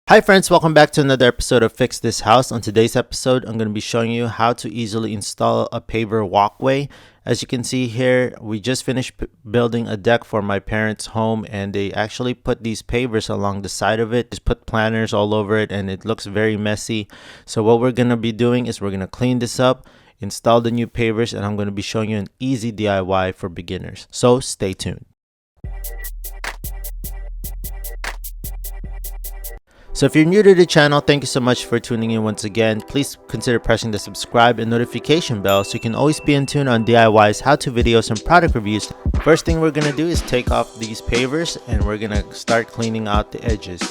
Hi friends, welcome back to another episode of Fix This House. On today's episode, I'm going to be showing you how to easily install a paver walkway. As you can see here, we just finished building a deck for my parents' home, and they actually put these pavers along the side of it. Just put planters all over it, and it looks very messy. So what we're going to be doing is we're going to clean this up, install the new pavers, and I'm going to be showing you an easy DIY for beginners. So stay tuned. So if you're new to the channel, thank you so much for tuning in once again. Please consider pressing the subscribe and notification bell so you can always be in tune on DIYs, how-to videos, and product reviews. First thing we're going to do is take off these pavers and we're going to start cleaning out the edges.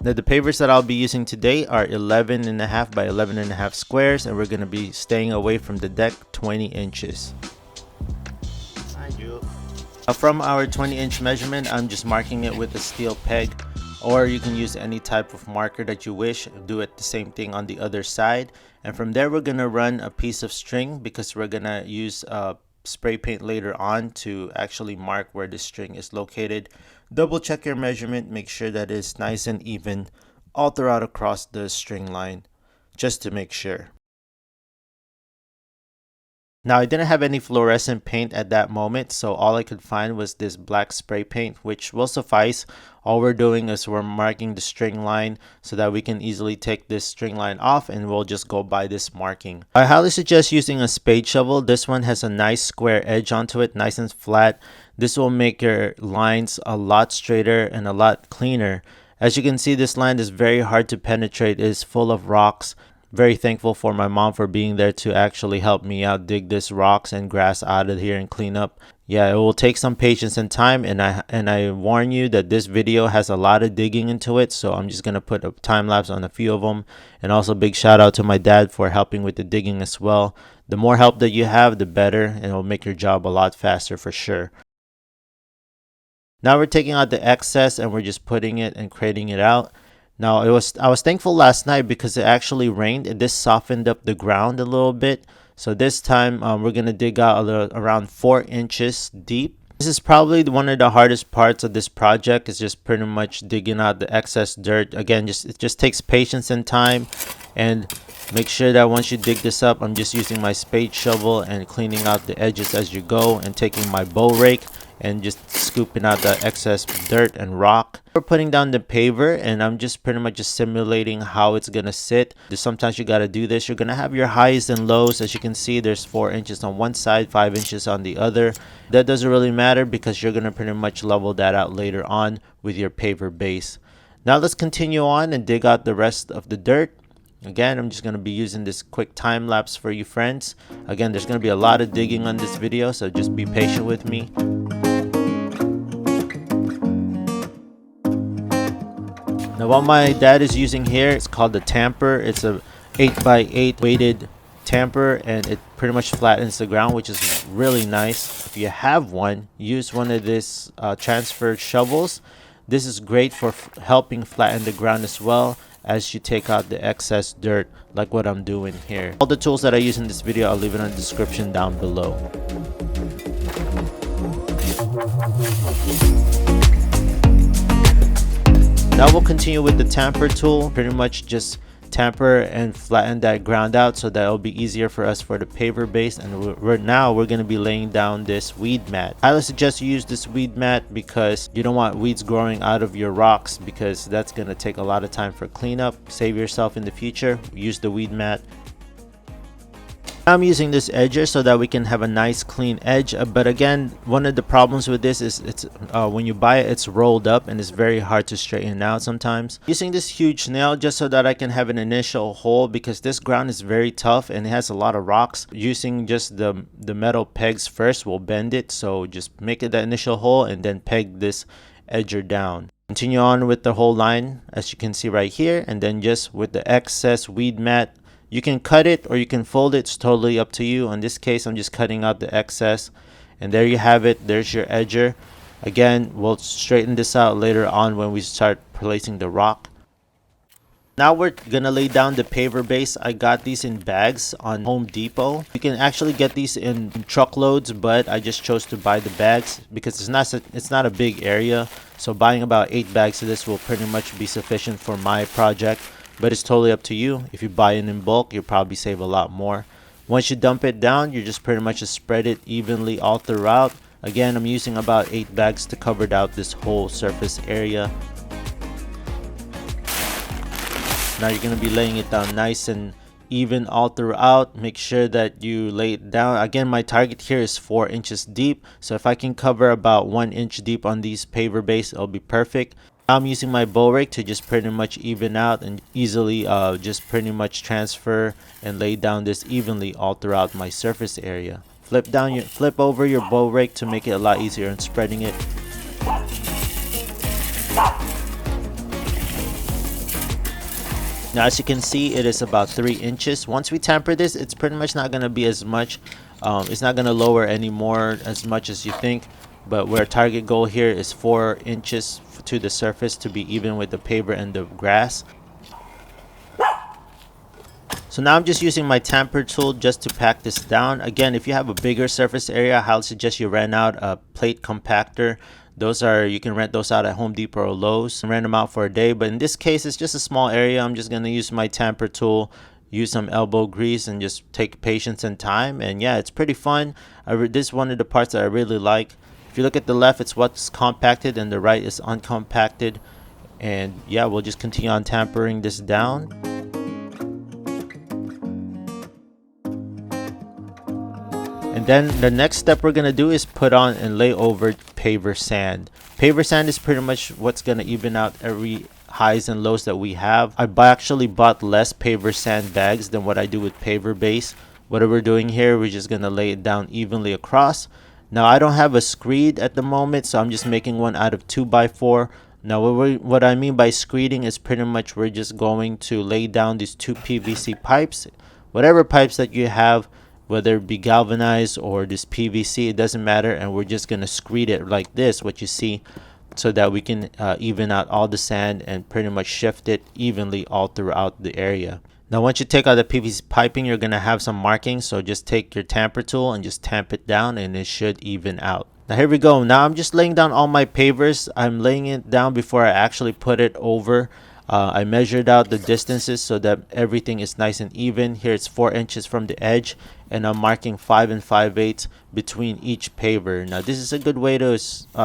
Now the pavers that I'll be using today are 11.5 by 11.5 squares, and we're going to be staying away from the deck 20 inches. From our 20-inch measurement, I'm just marking it with a steel peg, or you can use any type of marker that you wish. Do it the same thing on the other side, and from there we're gonna run a piece of string because we're gonna use spray paint later on to actually mark where the string is located. Double check your measurement, make sure that it's nice and even all throughout across the string line, just to make sure. Now I didn't have any fluorescent paint at that moment, so all I could find was this black spray paint, which will suffice. All we're doing is we're marking the string line so that we can easily take this string line off, and we'll just go by this marking. I highly suggest using a spade shovel. This one has a nice square edge onto it, nice and flat. This will make your lines a lot straighter and a lot cleaner. As you can see, this line is very hard to penetrate. It is full of rocks. Very thankful for my mom for being there to actually help me out dig this rocks and grass out of here and clean up. Yeah, it will take some patience and time, and I warn you that this video has a lot of digging into it, so I'm just gonna put a time lapse on a few of them. And also big shout out to my dad for helping with the digging as well. The more help that you have, the better, and it will make your job a lot faster for sure. Now we're taking out the excess and we're just putting it and crating it out. Now I was thankful last night because it actually rained, and this softened up the ground a little bit. So this time we're gonna dig out around 4 inches deep. This is probably one of the hardest parts of this project, is just pretty much digging out the excess dirt. Again, it just takes patience and time, and make sure that once you dig this up, I'm just using my spade shovel and cleaning out the edges as you go, and taking my bow rake and just scooping out the excess dirt and rock. We're putting down the paver, and I'm just pretty much just simulating how it's gonna sit. Sometimes you gotta do this. You're gonna have your highs and lows. As you can see, there's 4 inches on one side, 5 inches on the other. That doesn't really matter because you're gonna pretty much level that out later on with your paver base. Now let's continue on and dig out the rest of the dirt. Again, I'm just going to be using this quick time lapse for you friends. Again, there's going to be a lot of digging on this video, so just be patient with me. Now what my dad is using here, it's called the tamper. It's a 8x8 weighted tamper, and it pretty much flattens the ground, which is really nice. If you have one, use one of these transfer shovels. This is great for helping flatten the ground as well as you take out the excess dirt, like what I'm doing here. All the tools that I use in this video, I'll leave it in the description down below. Now we'll continue with the tamper tool. Pretty much just tamper and flatten that ground out so that it'll be easier for us for the paver base. And now we're going to be laying down this weed mat. I would suggest you use this weed mat because you don't want weeds growing out of your rocks, because that's going to take a lot of time for cleanup. Save yourself in the future. Use the weed mat. I'm using this edger so that we can have a nice clean edge, but again, one of the problems with this is it's when you buy it, it's rolled up and it's very hard to straighten out sometimes. Using this huge nail just so that I can have an initial hole, because this ground is very tough and it has a lot of rocks. Using just the metal pegs first will bend it, so just make it the initial hole and then peg this edger down. Continue on with the whole line as you can see right here, and then just with the excess weed mat, you can cut it or you can fold it. It's totally up to you. In this case, I'm just cutting out the excess, and there you have it. There's your edger. Again, we'll straighten this out later on when we start placing the rock. Now we're gonna lay down the paver base. I got these in bags on Home Depot. You can actually get these in truckloads, but I just chose to buy the bags because it's not a big area. So buying about 8 bags of this will pretty much be sufficient for my project. But it's totally up to you. If you buy it in bulk, you'll probably save a lot more. Once you dump it down, you just pretty much just spread it evenly all throughout. Again, I'm using about 8 bags to cover out this whole surface area. Now you're going to be laying it down nice and even all throughout. Make sure that you lay it down. Again, my target here is 4 inches deep. So if I can cover about 1 inch deep on these paver base, it'll be perfect. Now I'm using my bow rake to just pretty much even out and easily just pretty much transfer and lay down this evenly all throughout my surface area. Flip over your bow rake to make it a lot easier in spreading it. Now as you can see, it is about 3 inches. Once we tamper this, it's pretty much not going to be as much. It's not going to lower anymore as much as you think. But our target goal here is 4 inches to the surface to be even with the paver and the grass. So now I'm just using my tamper tool just to pack this down. Again, if you have a bigger surface area, I highly suggest you rent out a plate compactor. You can rent those out at Home Depot or Lowe's and rent them out for a day. But in this case, it's just a small area. I'm just going to use my tamper tool, use some elbow grease, and just take patience and time. And yeah, it's pretty fun. This is one of the parts that I really like. If you look at the left, it's what's compacted, and the right is uncompacted. And yeah, we'll just continue on tampering this down. And then the next step we're going to do is put on and lay over paver sand. Paver sand is pretty much what's going to even out every highs and lows that we have. I actually bought less paver sand bags than what I do with paver base. What we're doing here, we're just going to lay it down evenly across. Now I don't have a screed at the moment, so I'm just making one out of 2x4. Now what I mean by screeding is pretty much we're just going to lay down these 2 PVC pipes. Whatever pipes that you have, whether it be galvanized or this PVC, it doesn't matter, and we're just going to screed it like this, what you see, so that we can even out all the sand and pretty much shift it evenly all throughout the area. Now once you take out the PVC piping, you're going to have some markings, so just take your tamper tool and just tamp it down and it should even out. Now here we go. Now I'm just laying down all my pavers. I'm laying it down before I actually put it over. I measured out the distances so that everything is nice and even. Here it's 4 inches from the edge, and I'm marking 5 5/8 between each paver. Now this is a good way to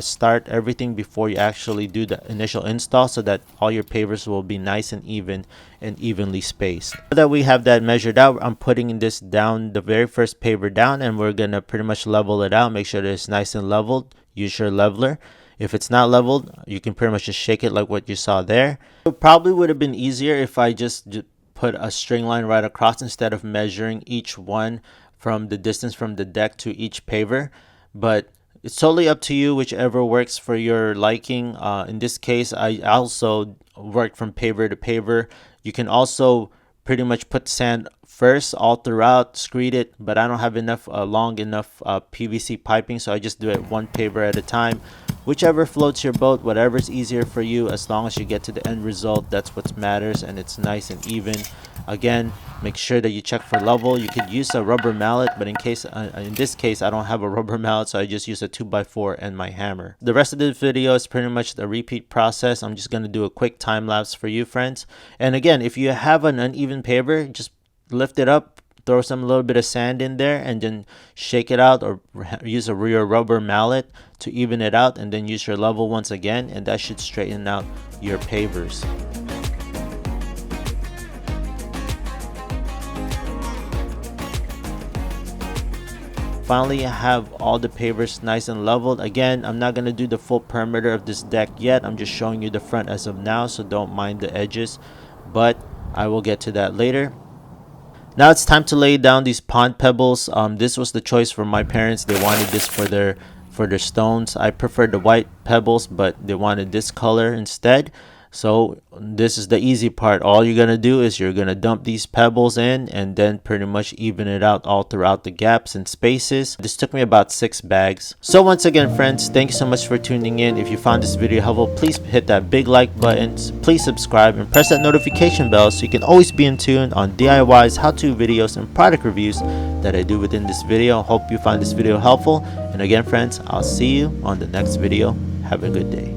start everything before you actually do the initial install, so that all your pavers will be nice and even and evenly spaced. Now that we have that measured out, I'm putting this down, the very first paver down, and we're gonna pretty much level it out. Make sure that it's nice and leveled. Use your leveler. If it's not leveled, you can pretty much just shake it like what you saw there. It probably would have been easier if I just put a string line right across instead of measuring each one from the distance from the deck to each paver. But it's totally up to you, whichever works for your liking. In this case, I also worked from paver to paver. You can also pretty much put sand first all throughout, screed it, but I don't have enough long enough PVC piping, so I just do it one paver at a time. Whichever floats your boat, whatever's easier for you, as long as you get to the end result, that's what matters, and it's nice and even. Again, make sure that you check for level. You could use a rubber mallet, but in this case I don't have a rubber mallet, so I just use a 2x4 and my hammer. The rest of the video is pretty much the repeat process. I'm just going to do a quick time lapse for you friends. And again, if you have an uneven paver, just lift it up, throw some little bit of sand in there, and then shake it out, or use a real rubber mallet to even it out, and then use your level once again, and that should straighten out your pavers. Finally, I have all the pavers nice and leveled. Again, I'm not going to do the full perimeter of this deck yet. I'm just showing you the front as of now, so don't mind the edges, but I will get to that later. Now it's time to lay down these pond pebbles. This was the choice for my parents. They wanted this for their stones. I preferred the white pebbles, but they wanted this color instead. So this is the easy part. All you're gonna do is you're gonna dump these pebbles in and then pretty much even it out all throughout the gaps and spaces. This took me about 6 bags. So once again, friends, thank you so much for tuning in. If you found this video helpful, please hit that big like button, please subscribe, and press that notification bell so you can always be in tune on DIYs, how-to videos, and product reviews that I do within this video. Hope you find this video helpful. And again, friends, I'll see you on the next video. Have a good day.